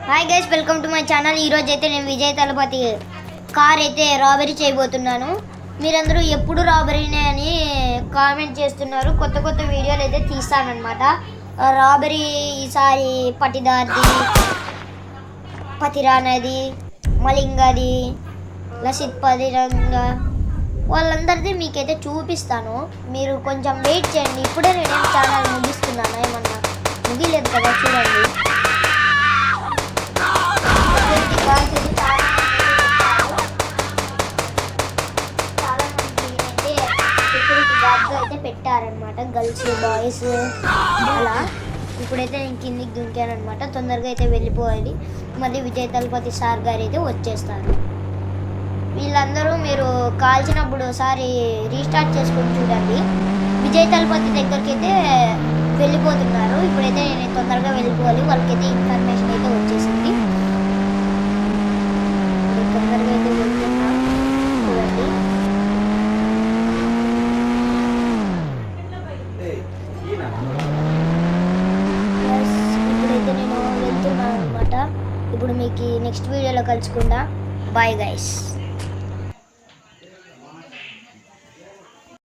Hi guys, welcome to my channel. ఈరోజు అయితే నేను విజయ్ తలపతి కార్ అయితే రాబరీ చేయబోతున్నాను. మీరందరూ ఎప్పుడు రాబరీనే అని కామెంట్ చేస్తున్నారు. కొత్త కొత్త వీడియోలు అయితే తీస్తానన్నమాట. రాబరీ ఈసారి పటిదార్ది, పతిరానది, మలింగది, లసిత్ పదిరంగ వాళ్ళందరిది మీకైతే చూపిస్తాను. మీరు కొంచెం వెయిట్ చేయండి. ఇప్పుడే నేనేం ఛానల్ ముగిస్తున్నాను, ఏమన్నా ముగిలేదు కదా, చూడండి. అయితే పెట్టారనమాట, గర్ల్స్ బాయ్స్ అలా. ఇప్పుడైతే నేను కిందికి దుంకాను అనమాట. తొందరగా అయితే వెళ్ళిపోవాలి. మళ్ళీ విజయ్ తలపతి సార్ గారు అయితే వచ్చేస్తారు. వీళ్ళందరూ మీరు కాల్చినప్పుడు ఒకసారి రీస్టార్ట్ చేసుకొని చూడండి. విజయ్ తలపతి దగ్గరికి అయితే వెళ్ళిపోతున్నారు. ఇప్పుడైతే నేను తొందరగా వెళ్ళిపోవాలి. వాళ్ళకైతే ఇన్ఫర్మేషన్ అయితే వచ్చేసింది. తొందరగా అయితే వెళ్తున్నా, చూడండి. ఇప్పుడైతే నేను వెళ్తున్నాను అనమాట. ఇప్పుడు మీకు నెక్స్ట్ వీడియోలో కలుసుకుంటా. Bye guys.